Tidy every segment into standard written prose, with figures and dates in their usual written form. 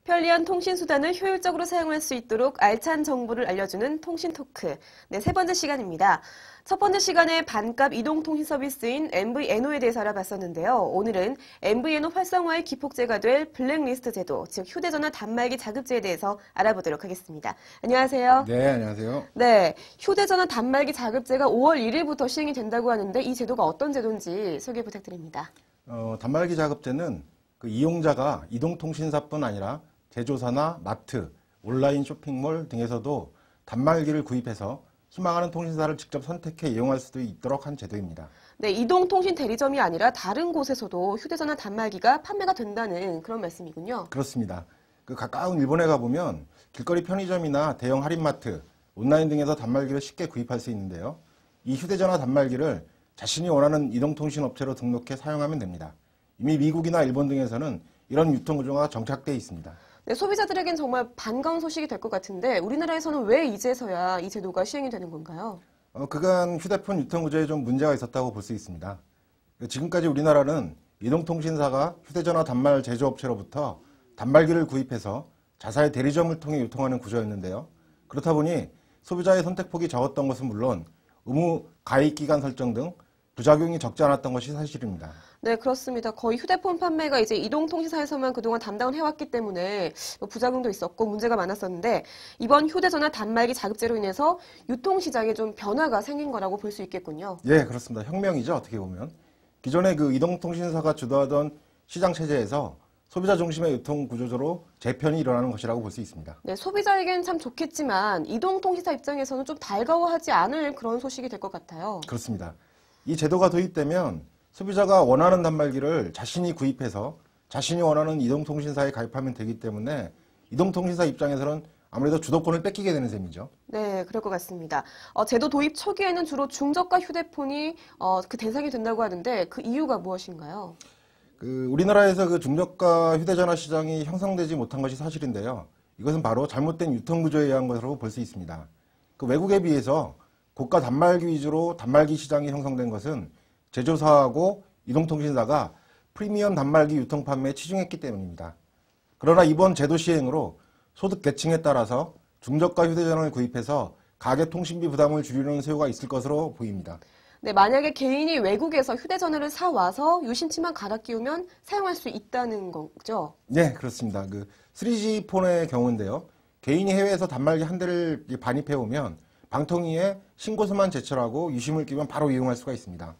편리한 통신수단을 효율적으로 사용할 수 있도록 알찬 정보를 알려주는 통신토크. 네, 세 번째 시간입니다. 첫 번째 시간에 반값 이동통신 서비스인 MVNO에 대해서 알아봤었는데요. 오늘은 MVNO 활성화의 기폭제가 될 블랙리스트 제도, 즉 휴대전화 단말기 자급제에 대해서 알아보도록 하겠습니다. 안녕하세요. 네, 안녕하세요. 네, 휴대전화 단말기 자급제가 5월 1일부터 시행이 된다고 하는데 이 제도가 어떤 제도인지 소개 부탁드립니다. 단말기 자급제는 그 이용자가 이동통신사뿐 아니라 제조사나 마트, 온라인 쇼핑몰 등에서도 단말기를 구입해서 희망하는 통신사를 직접 선택해 이용할 수도 있도록 한 제도입니다. 네, 이동통신 대리점이 아니라 다른 곳에서도 휴대전화 단말기가 판매가 된다는 그런 말씀이군요. 그렇습니다. 그 가까운 일본에 가보면 길거리 편의점이나 대형 할인마트, 온라인 등에서 단말기를 쉽게 구입할 수 있는데요. 이 휴대전화 단말기를 자신이 원하는 이동통신 업체로 등록해 사용하면 됩니다. 이미 미국이나 일본 등에서는 이런 유통구조가 정착되어 있습니다. 네, 소비자들에겐 정말 반가운 소식이 될 것 같은데 우리나라에서는 왜 이제서야 이 제도가 시행이 되는 건가요? 그간 휴대폰 유통구조에 좀 문제가 있었다고 볼 수 있습니다. 지금까지 우리나라는 이동통신사가 휴대전화 단말 제조업체로부터 단말기를 구입해서 자사의 대리점을 통해 유통하는 구조였는데요. 그렇다 보니 소비자의 선택폭이 적었던 것은 물론 의무 가입기간 설정 등 부작용이 적지 않았던 것이 사실입니다. 네, 그렇습니다. 거의 휴대폰 판매가 이제 이동통신사에서만 그동안 담당을 해왔기 때문에 부작용도 있었고 문제가 많았었는데 이번 휴대전화 단말기 자급제로 인해서 유통시장에 좀 변화가 생긴 거라고 볼 수 있겠군요. 예, 그렇습니다. 혁명이죠, 어떻게 보면. 기존의 그 이동통신사가 주도하던 시장 체제에서 소비자 중심의 유통 구조로 재편이 일어나는 것이라고 볼 수 있습니다. 네, 소비자에겐 참 좋겠지만 이동통신사 입장에서는 좀 달가워하지 않을 그런 소식이 될 것 같아요. 그렇습니다. 이 제도가 도입되면 소비자가 원하는 단말기를 자신이 구입해서 자신이 원하는 이동통신사에 가입하면 되기 때문에 이동통신사 입장에서는 아무래도 주도권을 뺏기게 되는 셈이죠. 네, 그럴 것 같습니다. 제도 도입 초기에는 주로 중저가 휴대폰이 그 대상이 된다고 하는데 그 이유가 무엇인가요? 우리나라에서 그 중저가 휴대전화 시장이 형성되지 못한 것이 사실인데요. 이것은 바로 잘못된 유통구조에 의한 것으로 볼 수 있습니다. 외국에 비해서 고가 단말기 위주로 단말기 시장이 형성된 것은 제조사하고 이동통신사가 프리미엄 단말기 유통 판매에 치중했기 때문입니다. 그러나 이번 제도 시행으로 소득 계층에 따라서 중저가 휴대전화를 구입해서 가계 통신비 부담을 줄이는 수요가 있을 것으로 보입니다. 네, 만약에 개인이 외국에서 휴대전화를 사와서 유심칩만 갈아 끼우면 사용할 수 있다는 거죠? 네, 그렇습니다. 3G 폰의 경우인데요. 개인이 해외에서 단말기 한 대를 반입해 오면 방통위에 신고서만 제출하고 유심을 끼우면 바로 이용할 수가 있습니다.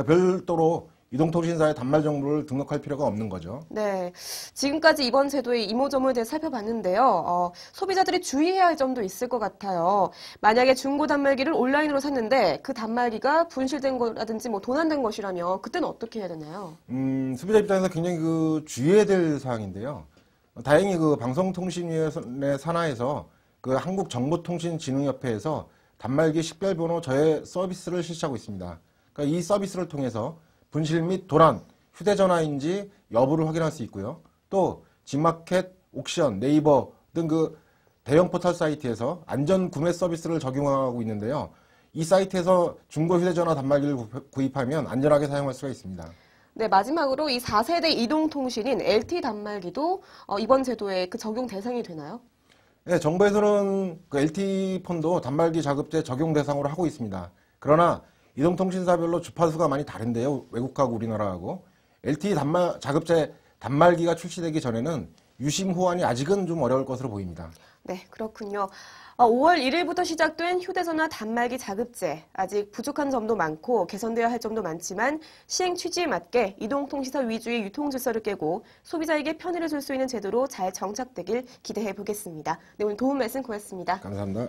별도로 이동통신사의 단말 정보를 등록할 필요가 없는 거죠. 네, 지금까지 이번 제도의 이모저모에 대해 살펴봤는데요. 소비자들이 주의해야 할 점도 있을 것 같아요. 만약에 중고 단말기를 온라인으로 샀는데 그 단말기가 분실된 거라든지 도난된 것이라면 그때는 어떻게 해야 되나요? 소비자 입장에서 굉장히 주의해야 될 사항인데요. 다행히 방송통신위원회 산하에서 한국정보통신진흥협회에서 단말기 식별번호 저해 서비스를 실시하고 있습니다. 이 서비스를 통해서 분실 및 도난, 휴대전화인지 여부를 확인할 수 있고요. 또 G마켓, 옥션, 네이버 등 대형 포털 사이트에서 안전 구매 서비스를 적용하고 있는데요. 이 사이트에서 중고 휴대전화 단말기를 구입하면 안전하게 사용할 수가 있습니다. 네, 마지막으로 이 4세대 이동통신인 LTE 단말기도 이번 제도의 적용 대상이 되나요? 네, 정부에서는 LTE 폰도 단말기 자급제 적용 대상으로 하고 있습니다. 그러나 이동통신사별로 주파수가 많이 다른데요. 외국하고 우리나라하고. LTE 자급제 단말기가 출시되기 전에는 유심 호환이 아직은 좀 어려울 것으로 보입니다. 네, 그렇군요. 5월 1일부터 시작된 휴대전화 단말기 자급제. 아직 부족한 점도 많고 개선되어야 할 점도 많지만 시행 취지에 맞게 이동통신사 위주의 유통 질서를 깨고 소비자에게 편의를 줄 수 있는 제도로 잘 정착되길 기대해 보겠습니다. 네, 오늘 도움 말씀 고맙습니다. 감사합니다.